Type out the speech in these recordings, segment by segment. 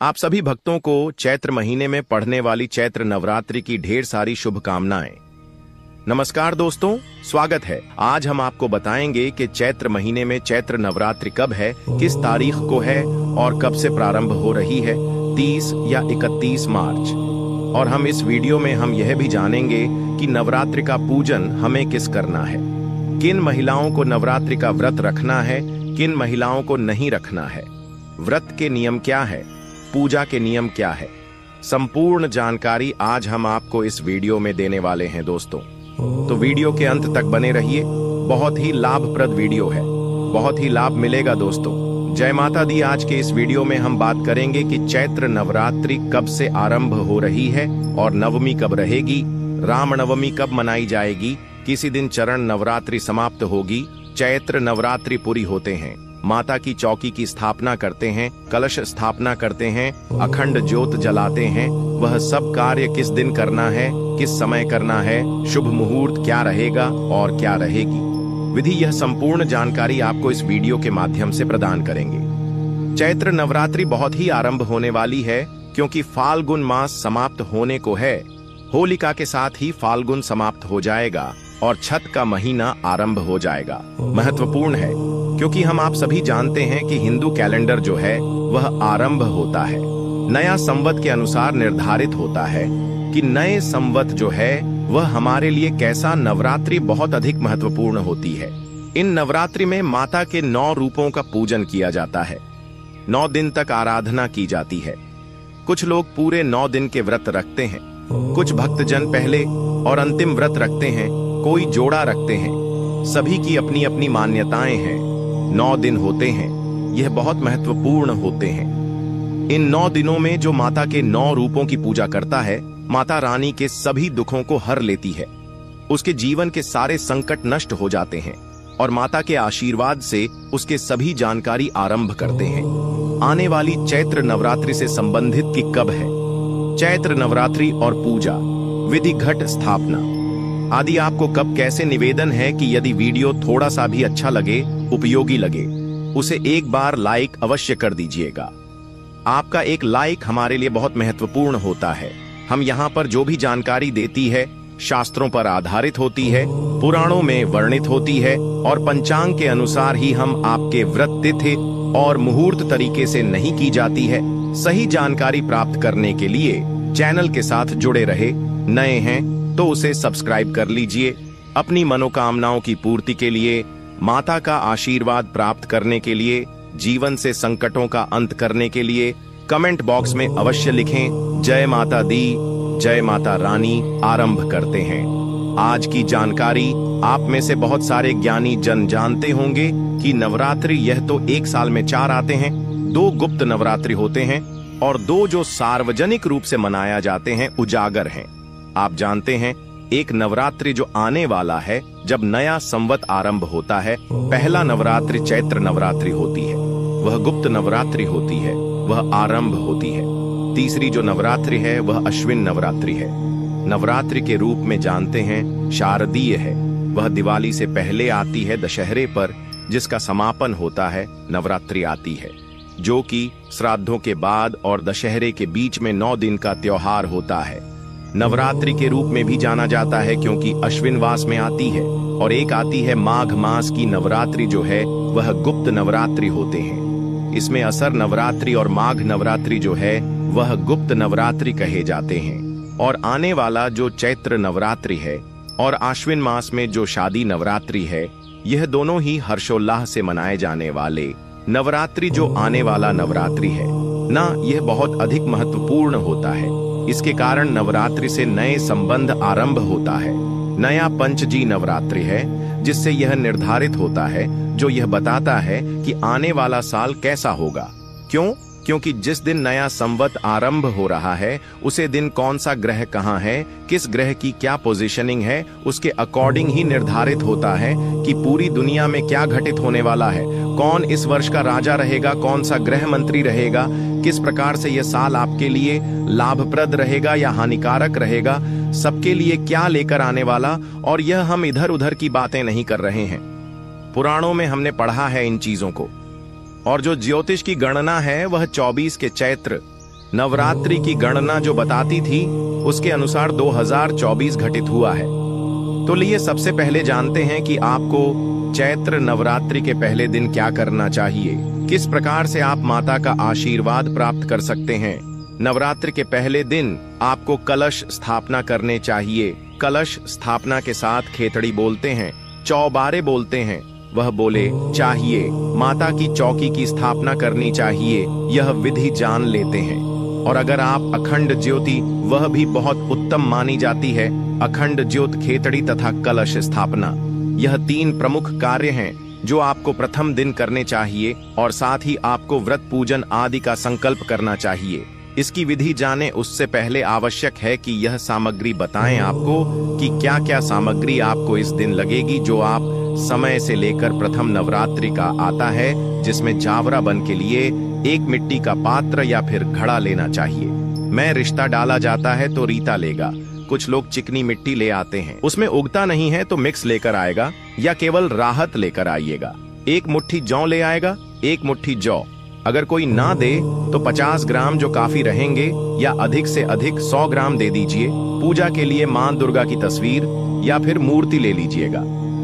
आप सभी भक्तों को चैत्र महीने में पढ़ने वाली चैत्र नवरात्रि की ढेर सारी शुभकामनाएं। नमस्कार दोस्तों, स्वागत है। आज हम आपको बताएंगे कि चैत्र महीने में चैत्र नवरात्रि कब है, किस तारीख को है और कब से प्रारंभ हो रही है, 30 या 31 मार्च। और हम इस वीडियो में हम यह भी जानेंगे कि नवरात्रि का पूजन हमें किस करना है, किन महिलाओं को नवरात्रि का व्रत रखना है, किन महिलाओं को नहीं रखना है, व्रत के नियम क्या है, पूजा के नियम क्या है। संपूर्ण जानकारी आज हम आपको इस वीडियो में देने वाले हैं दोस्तों, तो वीडियो के अंत तक बने रहिए। बहुत ही लाभप्रद वीडियो है, बहुत ही लाभ मिलेगा दोस्तों। जय माता दी। आज के इस वीडियो में हम बात करेंगे कि चैत्र नवरात्रि कब से आरंभ हो रही है और नवमी कब रहेगी, रामनवमी कब मनाई जाएगी, किसी दिन चरण नवरात्रि समाप्त होगी, चैत्र नवरात्रि पूरी होते हैं, माता की चौकी की स्थापना करते हैं, कलश स्थापना करते हैं, अखंड ज्योत जलाते हैं। वह सब कार्य किस दिन करना है, किस समय करना है, शुभ मुहूर्त क्या रहेगा और क्या रहेगी विधि, यह संपूर्ण जानकारी आपको इस वीडियो के माध्यम से प्रदान करेंगे। चैत्र नवरात्रि बहुत ही आरंभ होने वाली है क्योंकि फाल्गुन मास समाप्त होने को है। होलिका के साथ ही फाल्गुन समाप्त हो जाएगा और छठ का महीना आरंभ हो जाएगा। महत्वपूर्ण है क्योंकि हम आप सभी जानते हैं कि हिंदू कैलेंडर जो है वह आरंभ होता है, नया संवत के अनुसार निर्धारित होता है कि नए संवत जो है वह हमारे लिए कैसा। नवरात्रि बहुत अधिक महत्वपूर्ण होती है। इन नवरात्रि में माता के 9 रूपों का पूजन किया जाता है, 9 दिन तक आराधना की जाती है। कुछ लोग पूरे 9 दिन के व्रत रखते हैं, कुछ भक्तजन पहले और अंतिम व्रत रखते हैं, कोई जोड़ा रखते हैं। सभी की अपनी अपनी मान्यताएं हैं। 9 दिन होते हैं, यह बहुत महत्वपूर्ण होते हैं। इन 9 दिनों में जो माता के 9 रूपों की पूजा करता है, माता रानी के सभी दुखों को हर लेती है, उसके जीवन के सारे संकट नष्ट हो जाते हैं और माता के आशीर्वाद से उसके सभी जानकारी आरंभ करते हैं। आने वाली चैत्र नवरात्रि से संबंधित कि कब है चैत्र नवरात्रि और पूजा विधि, घट स्थापना आदि। आपको कब कैसे निवेदन है कि यदि वीडियो थोड़ा सा भी अच्छा लगे, उपयोगी लगे, उसे एक बार लाइक अवश्य कर दीजिएगा। आपका एक लाइक हमारे लिए बहुत महत्वपूर्ण होता है। हम यहाँ पर जो भी जानकारी देती है शास्त्रों पर आधारित होती है, पुराणों में वर्णित होती है और पंचांग के अनुसार ही हम आपके व्रत तिथि और मुहूर्त तरीके से नहीं की जाती है। सही जानकारी प्राप्त करने के लिए चैनल के साथ जुड़े रहे। नए हैं तो उसे सब्सक्राइब कर लीजिए। अपनी मनोकामनाओं की पूर्ति के लिए, माता का आशीर्वाद प्राप्त करने के लिए, जीवन से संकटों का अंत करने के लिए कमेंट बॉक्स में अवश्य लिखें जय माता दी, जय माता रानी। आरंभ करते हैं आज की जानकारी। आप में से बहुत सारे ज्ञानी जन जानते होंगे कि नवरात्रि यह तो एक साल में 4 आते हैं। 2 गुप्त नवरात्रि होते हैं और 2 जो सार्वजनिक रूप से मनाया जाते हैं उजागर हैं। आप जानते हैं एक नवरात्रि जो आने वाला है जब नया संवत आरंभ होता है, पहला नवरात्रि चैत्र नवरात्रि होती है, वह गुप्त नवरात्रि होती है, वह आरंभ होती है। तीसरी जो नवरात्रि है वह अश्विन नवरात्रि है। नवरात्रि के रूप में जानते हैं शारदीय है, वह दिवाली से पहले आती है, दशहरे पर जिसका समापन होता है नवरात्रि आती है, जो कि श्राद्धों के बाद और दशहरे के बीच में 9 दिन का त्योहार होता है। नवरात्रि के रूप में भी जाना जाता है क्योंकि अश्विन मास में आती है और एक आती है माघ मास की नवरात्रि जो है वह गुप्त नवरात्रि होते हैं। इसमें असर नवरात्रि और माघ नवरात्रि जो है वह गुप्त नवरात्रि कहे जाते हैं। और आने वाला जो चैत्र नवरात्रि है और आश्विन मास में जो शादी नवरात्रि है, यह दोनों ही हर्षोल्लास से मनाए जाने वाले नवरात्रि जो आने वाला नवरात्रि है ना, यह बहुत अधिक महत्वपूर्ण होता है। इसके कारण नवरात्रि से नए संबंध आरंभ होता है। नया पंचजी नवरात्रि है जिससे यह निर्धारित होता है, जो यह बताता है कि आने वाला साल कैसा होगा। क्यों? क्योंकि जिस दिन नया संवत आरंभ हो रहा है उसे दिन कौन सा ग्रह कहाँ है, किस ग्रह की क्या पोजीशनिंग है, उसके अकॉर्डिंग ही निर्धारित होता है कि पूरी दुनिया में क्या घटित होने वाला है, कौन इस वर्ष का राजा रहेगा, कौन सा गृह मंत्री रहेगा, किस प्रकार से यह साल आपके लिए लाभप्रद रहेगा या हानिकारक रहेगा, सबके लिए क्या लेकर आने वाला। और यह हम इधर उधर की बातें नहीं कर रहे हैं, पुराणों में हमने पढ़ा है इन चीजों को। और जो ज्योतिष की गणना है वह 24 के चैत्र नवरात्रि की गणना जो बताती थी उसके अनुसार 2024 घटित हुआ है। तो लिए सबसे पहले जानते हैं कि आपको चैत्र नवरात्रि के पहले दिन क्या करना चाहिए, किस प्रकार से आप माता का आशीर्वाद प्राप्त कर सकते हैं। नवरात्रि के पहले दिन आपको कलश स्थापना करने चाहिए। कलश स्थापना के साथ खेतड़ी बोलते हैं, चौबारे बोलते हैं, वह बोले चाहिए। माता की चौकी की स्थापना करनी चाहिए, यह विधि जान लेते हैं। और अगर आप अखंड ज्योति, वह भी बहुत उत्तम मानी जाती है। अखंड ज्योत, खेतड़ी तथा कलश स्थापना, यह 3 प्रमुख कार्य हैं जो आपको प्रथम दिन करने चाहिए। और साथ ही आपको व्रत पूजन आदि का संकल्प करना चाहिए। इसकी विधि जाने उससे पहले आवश्यक है कि यह सामग्री बताएं आपको कि क्या क्या सामग्री आपको इस दिन लगेगी, जो आप समय से लेकर प्रथम नवरात्रि का आता है, जिसमें जावरा बन के लिए एक मिट्टी का पात्र या फिर घड़ा लेना चाहिए। मैं रिश्ता डाला जाता है तो रीता लेगा। कुछ लोग चिकनी मिट्टी ले आते हैं, उसमें उगता नहीं है तो मिक्स लेकर आएगा या केवल राहत लेकर आइएगा। 1 मुट्ठी जौ ले आएगा, 1 मुट्ठी जौ। अगर कोई ना दे तो 50 ग्राम जो काफी रहेंगे, या अधिक से अधिक 100 ग्राम दे दीजिए। पूजा के लिए मां दुर्गा की तस्वीर या फिर मूर्ति ले लीजिएगा।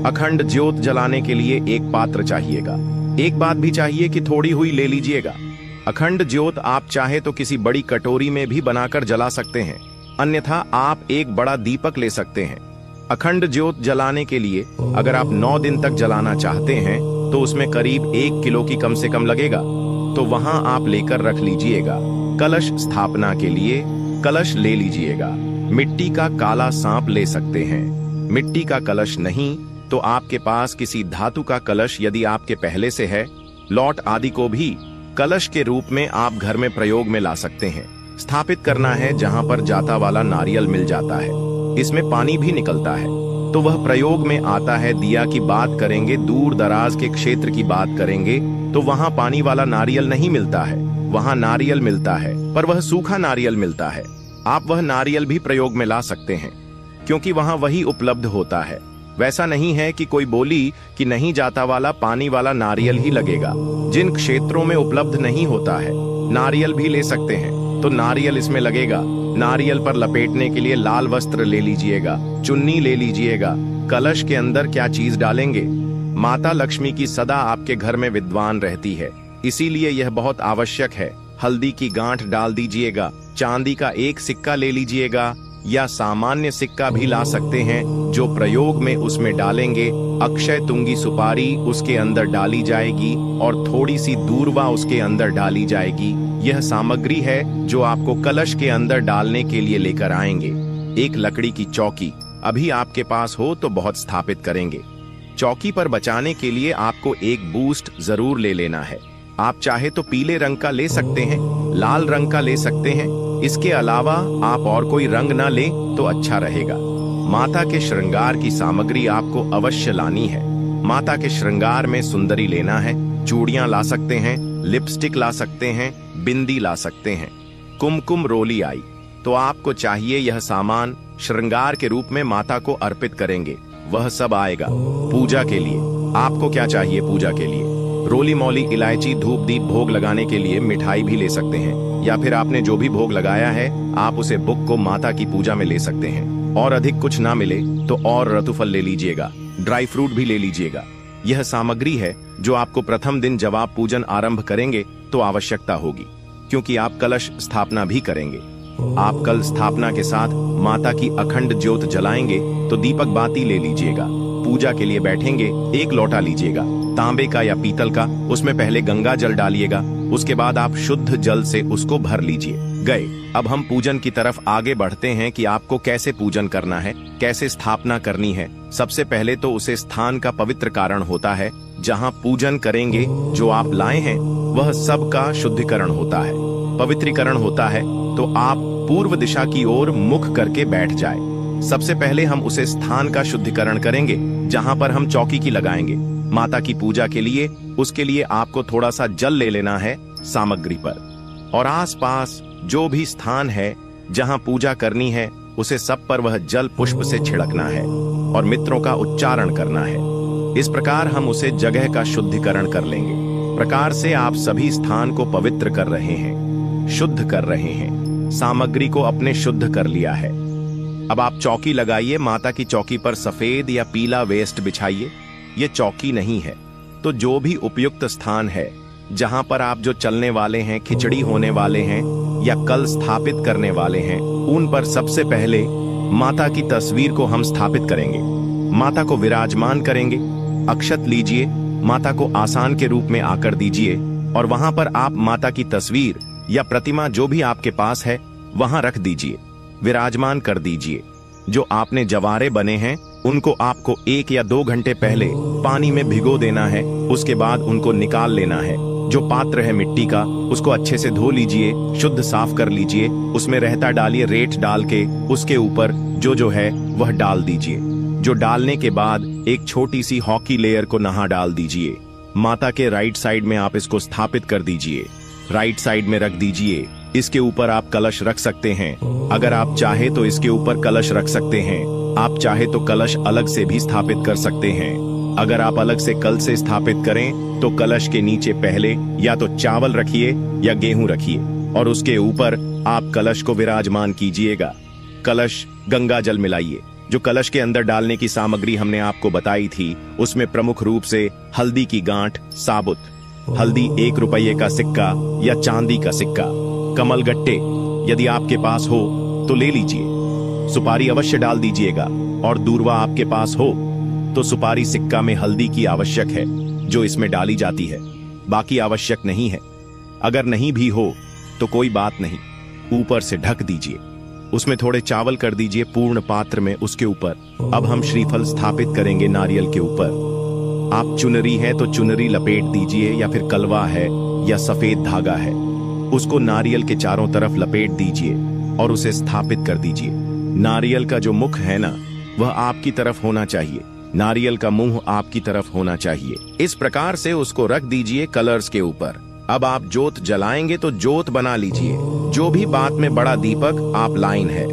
अखंड ज्योत जलाने के लिए एक पात्र चाहिएगा। एक बात भी चाहिए कि थोड़ी हुई ले लीजिएगा। अखंड ज्योत आप चाहे तो किसी बड़ी कटोरी में भी बनाकर जला सकते हैं, अन्यथा आप एक बड़ा दीपक ले सकते हैं। अखंड ज्योत जलाने के लिए अगर आप 9 दिन तक जलाना चाहते हैं तो उसमें करीब 1 किलो की कम से कम लगेगा, तो वहां आप लेकर रख लीजिएगा। कलश स्थापना के लिए कलश ले लीजिएगा। मिट्टी का काला सांप ले सकते हैं। मिट्टी का कलश नहीं तो आपके पास किसी धातु का कलश यदि आपके पहले से है, लौट आदि को भी कलश के रूप में आप घर में प्रयोग में ला सकते हैं। स्थापित करना है जहां पर जाता वाला नारियल मिल जाता है, इसमें पानी भी निकलता है, तो वह प्रयोग में आता है। दिया की बात करेंगे, दूर दराज के क्षेत्र की बात करेंगे तो वहां पानी वाला नारियल नहीं मिलता है, वहां नारियल मिलता है, पर वह सूखा नारियल मिलता है। आप वह नारियल भी प्रयोग में ला सकते हैं, क्योंकि वहां वही उपलब्ध होता है। वैसा नहीं है कि कोई बोली कि नहीं जाता वाला पानी वाला नारियल ही लगेगा। जिन क्षेत्रों में उपलब्ध नहीं होता है, नारियल भी ले सकते हैं, तो नारियल इसमें लगेगा। नारियल पर लपेटने के लिए लाल वस्त्र ले लीजिएगा, चुन्नी ले लीजिएगा। कलश के अंदर क्या चीज डालेंगे? माता लक्ष्मी की सदा आपके घर में विद्वान रहती है, इसीलिए यह बहुत आवश्यक है। हल्दी की गांठ डाल दीजिएगा। चांदी का 1 सिक्का ले लीजिएगा, या सामान्य सिक्का भी ला सकते हैं, जो प्रयोग में उसमें डालेंगे। अक्षय तुंगी सुपारी उसके अंदर डाली जाएगी और थोड़ी सी दूर्वा उसके अंदर डाली जाएगी। यह सामग्री है जो आपको कलश के अंदर डालने के लिए लेकर आएंगे। एक लकड़ी की चौकी अभी आपके पास हो तो बहुत स्थापित करेंगे। चौकी पर बचाने के लिए आपको एक बूस्ट जरूर ले लेना है। आप चाहे तो पीले रंग का ले सकते हैं, लाल रंग का ले सकते हैं। इसके अलावा आप और कोई रंग ना ले तो अच्छा रहेगा। माता के श्रृंगार की सामग्री आपको अवश्य लानी है। माता के श्रृंगार में सुंदरी लेना है, चूड़ियां ला सकते हैं, लिपस्टिक ला सकते हैं, बिंदी ला सकते हैं। कुमकुम रोली आई तो आपको चाहिए यह सामान श्रृंगार के रूप में माता को अर्पित करेंगे, वह सब आएगा। पूजा के लिए आपको क्या चाहिए? पूजा के लिए रोली मौली, इलायची, धूप दीप भोग लगाने के लिए मिठाई भी ले सकते हैं, या फिर आपने जो भी भोग लगाया है आप उसे बुक को माता की पूजा में ले सकते हैं। और अधिक कुछ ना मिले तो और रतुफल ले लीजिएगा, ड्राई फ्रूट भी ले लीजिएगा। यह सामग्री है जो आपको प्रथम दिन जब आप पूजन आरंभ करेंगे तो आवश्यकता होगी, क्योंकि आप कलश स्थापना भी करेंगे। आप कल स्थापना के साथ माता की अखंड ज्योत जलाएंगे तो दीपक बाती ले लीजिएगा। पूजा के लिए बैठेंगे, 1 लोटा लीजिएगा, तांबे का या पीतल का। उसमें पहले गंगा जल डालिएगा, उसके बाद आप शुद्ध जल से उसको भर लीजिए। गए। अब हम पूजन की तरफ आगे बढ़ते हैं कि आपको कैसे पूजन करना है, कैसे स्थापना करनी है। सबसे पहले तो उसे स्थान का पवित्र कारण होता है जहां पूजन करेंगे। जो आप लाए हैं वह सब का शुद्धिकरण होता है, पवित्रीकरण होता है। तो आप पूर्व दिशा की ओर मुख करके बैठ जाए। सबसे पहले हम उसे स्थान का शुद्धिकरण करेंगे जहां पर हम चौकी की लगाएंगे माता की पूजा के लिए। उसके लिए आपको थोड़ा सा जल ले लेना है सामग्री पर, और आसपास जो भी स्थान है जहां पूजा करनी है उसे सब पर वह जल पुष्प से छिड़कना है और मित्रों का उच्चारण करना है। इस प्रकार हम उसे जगह का शुद्धिकरण कर लेंगे। प्रकार से आप सभी स्थान को पवित्र कर रहे हैं। शुद्ध कर रहे हैं, सामग्री को अपने शुद्ध कर लिया है। अब आप चौकी लगाइए। माता की चौकी पर सफेद या पीला वेस्ट बिछाइए। ये चौकी नहीं है तो जो भी उपयुक्त स्थान है जहां पर आप जो चलने वाले हैं, खिचड़ी होने वाले हैं या कल स्थापित करने वाले हैं, उन पर सबसे पहले माता की तस्वीर को हम स्थापित करेंगे। माता को विराजमान करेंगे। अक्षत लीजिए, माता को आसन के रूप में आकर दीजिए और वहां पर आप माता की तस्वीर या प्रतिमा जो भी आपके पास है वहां रख दीजिए, विराजमान कर दीजिए। जो आपने जवारे बने हैं उनको आपको 1 या 2 घंटे पहले पानी में भिगो देना है। उसके बाद उनको निकाल लेना है। जो पात्र है मिट्टी का उसको अच्छे से धो लीजिए, शुद्ध साफ कर लीजिए, उसमें रहता डालिए, रेत डाल के उसके ऊपर जो है वह डाल दीजिए। जो डालने के बाद एक छोटी सी हॉकी लेयर को नहा डाल दीजिए। माता के राइट साइड में आप इसको स्थापित कर दीजिए, राइट साइड में रख दीजिए। इसके ऊपर आप कलश रख सकते हैं। अगर आप चाहे तो इसके ऊपर कलश रख सकते हैं, आप चाहे तो कलश अलग से भी स्थापित कर सकते हैं। अगर आप अलग से कल से स्थापित करें तो कलश के नीचे पहले या तो चावल रखिए या गेहूं रखिए और उसके ऊपर आप कलश को विराजमान कीजिएगा। कलश गंगा जल मिलाइए। जो कलश के अंदर डालने की सामग्री हमने आपको बताई थी उसमें प्रमुख रूप से हल्दी की गांठ, साबुत हल्दी, 1 रुपये का सिक्का या चांदी का सिक्का, कमल गट्टे यदि आपके पास हो तो ले लीजिए। सुपारी अवश्य डाल दीजिएगा और दूर्वा आपके पास हो तो सुपारी सिक्का में हल्दी की आवश्यक है जो इसमें डाली जाती है, बाकी आवश्यक नहीं है। अगर नहीं भी हो तो कोई बात नहीं, ऊपर से ढक दीजिए। उसमें थोड़े चावल कर दीजिए पूर्ण पात्र में, उसके ऊपर अब हम श्रीफल स्थापित करेंगे नारियल के ऊपर। आप चुनरी है तो चुनरी लपेट दीजिए या फिर कलवा है या सफेद धागा है, उसको नारियल के चारों तरफ लपेट दीजिए और उसे स्थापित कर दीजिए। नारियल का जो मुख है ना वह आपकी तरफ होना चाहिए, नारियल का मुंह आपकी तरफ होना चाहिए। इस प्रकार से उसको रख दीजिए कलर्स के ऊपर। अब आप जोत जलाएंगे तो जोत बना लीजिए। जो भी बात में बड़ा दीपक आप लाइन है,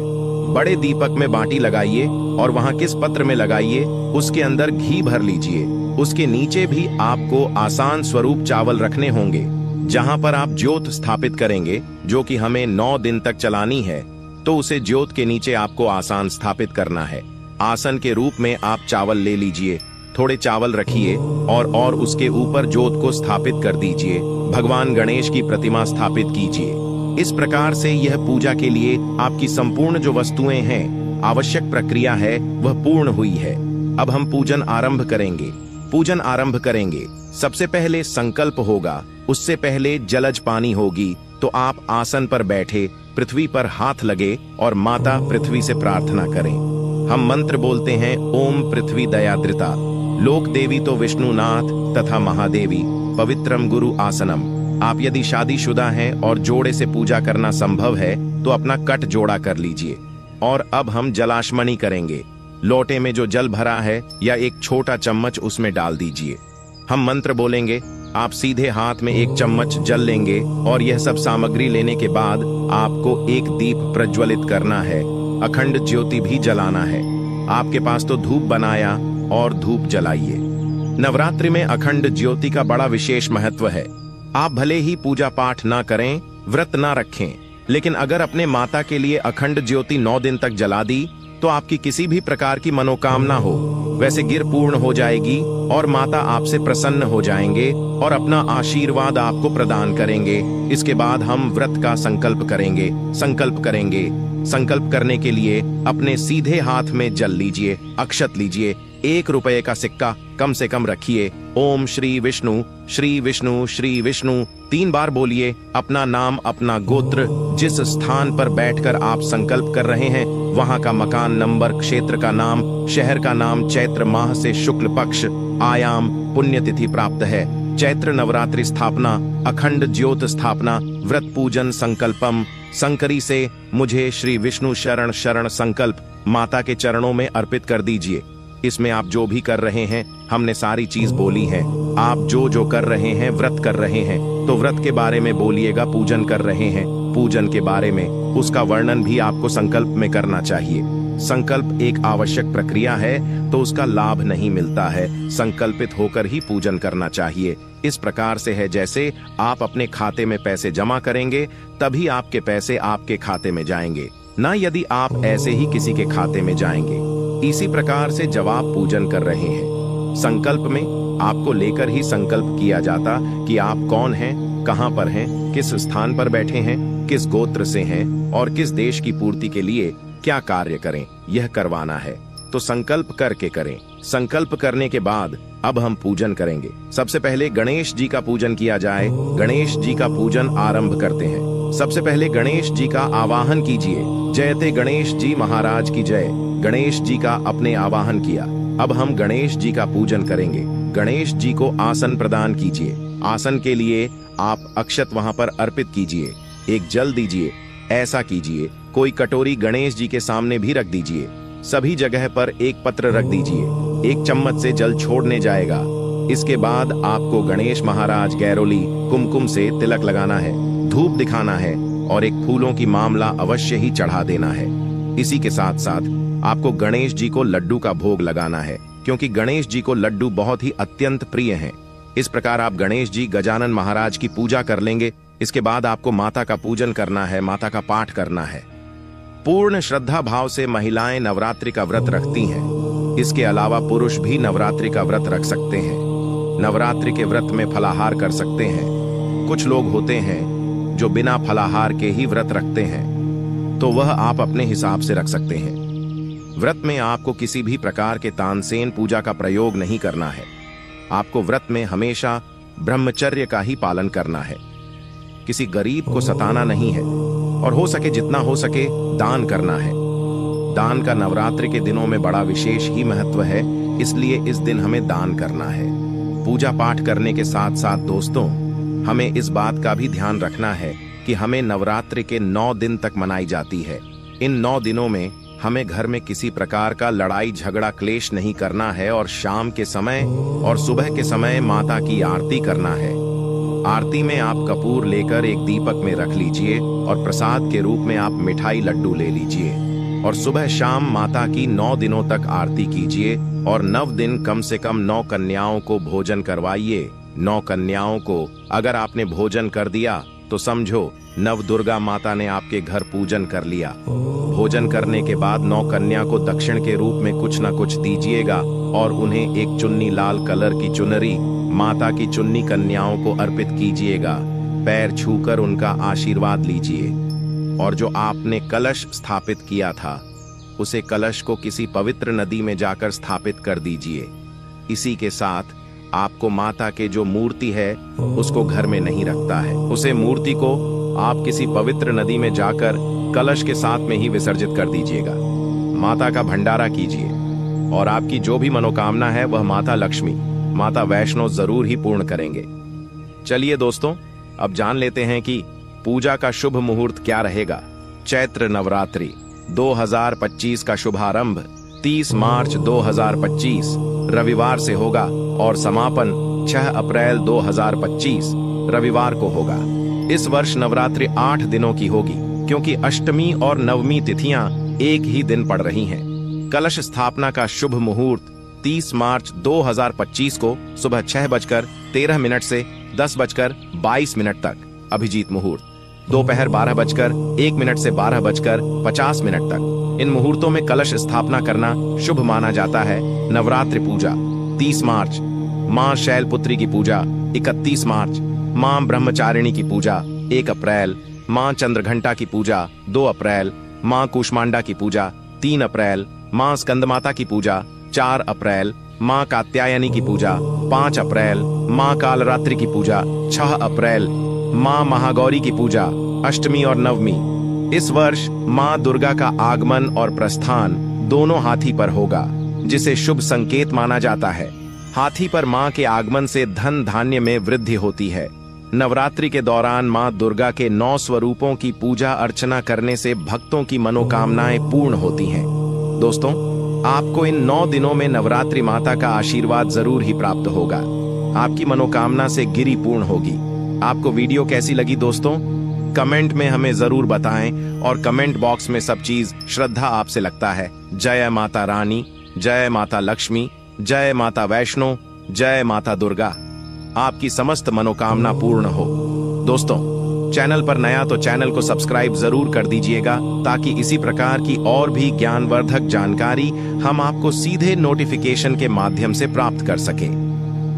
बड़े दीपक में बाटी लगाइए और वहां किस पत्र में लगाइए उसके अंदर घी भर लीजिए। उसके नीचे भी आपको आसान स्वरूप चावल रखने होंगे। जहां पर आप ज्योत स्थापित करेंगे जो कि हमें 9 दिन तक चलानी है तो उसे ज्योत के नीचे आपको आसान स्थापित करना है। आसन के रूप में आप चावल ले लीजिए, थोड़े चावल रखिए और उसके ऊपर ज्योत को स्थापित कर दीजिए। भगवान गणेश की प्रतिमा स्थापित कीजिए। इस प्रकार से यह पूजा के लिए आपकी संपूर्ण जो वस्तुएं हैं, आवश्यक प्रक्रिया है वह पूर्ण हुई है। अब हम पूजन आरंभ करेंगे। पूजन आरंभ करेंगे, सबसे पहले संकल्प होगा, उससे पहले जलज पानी होगी। तो आप आसन पर बैठे पृथ्वी पर हाथ लगे और माता पृथ्वी से प्रार्थना करें। हम मंत्र बोलते हैं, ओम पृथ्वी दयाद्रिता, लोक देवी तो विष्णुनाथ तथा महादेवी, पवित्रम गुरु आसनम। आप यदि शादीशुदा हैं और जोड़े से पूजा करना संभव है तो अपना कट जोड़ा कर लीजिए। और अब हम जलाशमणि करेंगे। लोटे में जो जल भरा है या एक छोटा चम्मच उसमें डाल दीजिए। हम मंत्र बोलेंगे, आप सीधे हाथ में 1 चम्मच जल लेंगे और यह सब सामग्री लेने के बाद आपको एक दीप प्रज्वलित करना है, अखंड ज्योति भी जलाना है। आपके पास तो धूप बनाया और धूप जलाइए। नवरात्रि में अखंड ज्योति का बड़ा विशेष महत्व है। आप भले ही पूजा पाठ ना करें, व्रत ना रखें, लेकिन अगर अपने माता के लिए अखंड ज्योति 9 दिन तक जला दी तो आपकी किसी भी प्रकार की मनोकामना हो वैसे गिर पूर्ण हो जाएगी और माता आपसे प्रसन्न हो जाएंगे और अपना आशीर्वाद आपको प्रदान करेंगे। इसके बाद हम व्रत का संकल्प करेंगे। संकल्प करने के लिए अपने सीधे हाथ में जल लीजिए, अक्षत लीजिए, 1 रुपये का सिक्का कम से कम रखिए। ओम श्री विष्णु श्री विष्णु श्री विष्णु 3 बार बोलिए। अपना नाम, अपना गोत्र, जिस स्थान पर बैठकर आप संकल्प कर रहे हैं वहां का मकान नंबर, क्षेत्र का नाम, शहर का नाम, चैत्र माह से शुक्ल पक्ष, आयाम, पुण्यतिथि प्राप्त है, चैत्र नवरात्रि स्थापना, अखंड ज्योत स्थापना, व्रत पूजन संकल्पम, संकरी से मुझे श्री विष्णु शरण शरण संकल्प माता के चरणों में अर्पित कर दीजिए। इसमें आप जो भी कर रहे हैं हमने सारी चीज बोली है। आप जो कर रहे हैं, व्रत कर रहे हैं तो व्रत के बारे में बोलिएगा, पूजन कर रहे हैं पूजन के बारे में, उसका वर्णन भी आपको संकल्प में करना चाहिए। संकल्प एक आवश्यक प्रक्रिया है तो उसका लाभ नहीं मिलता है। संकल्पित होकर ही पूजन करना चाहिए। इस प्रकार से है जैसे आप अपने खाते में पैसे जमा करेंगे तभी आपके पैसे आपके खाते में जाएंगे, ना यदि आप ऐसे ही किसी के खाते में जाएंगे। इसी प्रकार से जब आप पूजन कर रहे हैं, संकल्प में आपको लेकर ही संकल्प किया जाता कि आप कौन हैं, कहां पर हैं, किस स्थान पर बैठे हैं, किस गोत्र से हैं और किस देश की पूर्ति के लिए क्या कार्य करें, यह करवाना है। तो संकल्प करके करें। संकल्प करने के बाद अब हम पूजन करेंगे। सबसे पहले गणेश जी का पूजन किया जाए। गणेश जी का पूजन आरंभ करते हैं। सबसे पहले गणेश जी का आवाहन कीजिए। जयते गणेश जी महाराज की जय। गणेश जी का अपने आवाहन किया। अब हम गणेश जी का पूजन करेंगे। गणेश जी को आसन प्रदान कीजिए। आसन के लिए आप अक्षत वहां पर अर्पित कीजिए। एक जल दीजिए। ऐसा कीजिए कोई कटोरी गणेश जी के सामने भी रख दीजिए। सभी जगह पर एक पत्र रख दीजिए। एक चम्मच से जल छोड़ने जाएगा। इसके बाद आपको गणेश महाराज गैरोली कुमकुम से तिलक लगाना है, धूप दिखाना है और एक फूलों की मामला अवश्य ही चढ़ा देना है। इसी के साथ साथ आपको गणेश जी को लड्डू का भोग लगाना है, क्योंकि गणेश जी को लड्डू बहुत ही अत्यंत प्रिय हैं। इस प्रकार आप गणेश जी गजानन महाराज की पूजा कर लेंगे। इसके बाद आपको माता का पूजन करना है, माता का पाठ करना है। पूर्ण श्रद्धा भाव से महिलाएं नवरात्रि का व्रत रखती हैं। इसके अलावा पुरुष भी नवरात्रि का व्रत रख सकते हैं। नवरात्रि के व्रत में फलाहार कर सकते हैं। कुछ लोग होते हैं जो बिना फलाहार के ही व्रत रखते हैं, तो वह आप अपने हिसाब से रख सकते हैं। व्रत में आपको किसी भी प्रकार के तानसेन पूजा का प्रयोग नहीं करना है। आपको व्रत में हमेशा ब्रह्मचर्य का ही पालन करना है। किसी गरीब को सताना नहीं है और हो सके जितना हो सके दान करना है। दान का नवरात्रि के दिनों में बड़ा विशेष ही महत्व है, इसलिए इस दिन हमें दान करना है। पूजा पाठ करने के साथ साथ दोस्तों, हमें इस बात का भी ध्यान रखना है कि हमें नवरात्रि के 9 दिन तक मनाई जाती है। इन 9 दिनों में हमें घर में किसी प्रकार का लड़ाई झगड़ा क्लेश नहीं करना है और शाम के समय और सुबह के समय माता की आरती करना है। आरती में आप कपूर लेकर एक दीपक में रख लीजिए और प्रसाद के रूप में आप मिठाई लड्डू ले लीजिए और सुबह शाम माता की 9 दिनों तक आरती कीजिए और 9 दिन कम से कम 9 कन्याओं को भोजन करवाइए। 9 कन्याओं को अगर आपने भोजन कर दिया तो समझो नव दुर्गा माता ने आपके घर पूजन कर लिया। भोजन करने के बाद 9 कन्या को दक्षिण के रूप में कुछ न कुछ दीजिएगा और उन्हें एक चुन्नी लाल कलर की चुनरी माता की चुन्नी कन्याओं को अर्पित कीजिएगा। पैर छूकर उनका आशीर्वाद लीजिए और जो आपने कलश स्थापित किया था उसे कलश को किसी पवित्र नदी में जाकर स्थापित कर दीजिए। इसी के साथ आपको माता के जो मूर्ति है उसको घर में नहीं रखता है। उसे मूर्ति को आप किसी पवित्र नदी में जाकर कलश के साथ में ही विसर्जित कर दीजिएगा। माता का भंडारा कीजिए और आपकी जो भी मनोकामना है वह माता लक्ष्मी, माता वैष्णो जरूर ही पूर्ण करेंगे। चलिए दोस्तों, अब जान लेते हैं कि पूजा का शुभ मुहूर्त क्या रहेगा। चैत्र नवरात्रि 2025 का शुभारंभ 30 मार्च 2025 रविवार से होगा और समापन 6 अप्रैल 2025 रविवार को होगा। इस वर्ष नवरात्रि 8 दिनों की होगी, क्योंकि अष्टमी और नवमी तिथियां एक ही दिन पड़ रही हैं। कलश स्थापना का शुभ मुहूर्त 30 मार्च 2025 को सुबह 6:13 से 10:22 तक अभिजीत मुहूर्त, दोपहर 12:01 से 12:50 तक। इन मुहूर्तों में कलश स्थापना करना शुभ माना जाता है। नवरात्रि पूजा 30 मार्च, मां शैलपुत्री की पूजा 31 मार्च, मां ब्रह्मचारिणी की पूजा 1 अप्रैल, मां चंद्रघंटा की पूजा 2 अप्रैल, मां कुष्मांडा की पूजा 3 अप्रैल, मां स्कंदमाता की पूजा 4 अप्रैल, मां कात्यायनी की पूजा 5 अप्रैल, मां कालरात्रि की पूजा 6 अप्रैल, मां महागौरी की पूजा अष्टमी और नवमी। इस वर्ष मां दुर्गा का आगमन और प्रस्थान दोनों हाथी पर होगा, जिसे शुभ संकेत माना जाता है। हाथी पर मां के आगमन से धन धान्य में वृद्धि होती है। नवरात्रि के दौरान मां दुर्गा के 9 स्वरूपों की पूजा अर्चना करने से भक्तों की मनोकामनाएं पूर्ण होती हैं। दोस्तों, आपको इन 9 दिनों में नवरात्रि माता का आशीर्वाद जरूर ही प्राप्त होगा। आपकी मनोकामना से गिरी पूर्ण होगी। आपको वीडियो कैसी लगी दोस्तों? कमेंट में हमें जरूर बताएं और कमेंट बॉक्स में सब चीज श्रद्धा आपसे लगता है। जय माता रानी, जय माता लक्ष्मी, जय माता वैष्णो, जय माता दुर्गा। आपकी समस्त मनोकामना पूर्ण हो। दोस्तों, चैनल पर नया तो चैनल को सब्सक्राइब जरूर कर दीजिएगा ताकि इसी प्रकार की और भी ज्ञानवर्धक जानकारी हम आपको सीधे नोटिफिकेशन के माध्यम से प्राप्त कर सकें।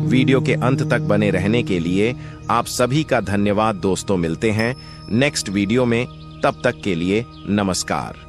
वीडियो के अंत तक बने रहने के लिए आप सभी का धन्यवाद दोस्तों। मिलते हैं नेक्स्ट वीडियो में, तब तक के लिए नमस्कार।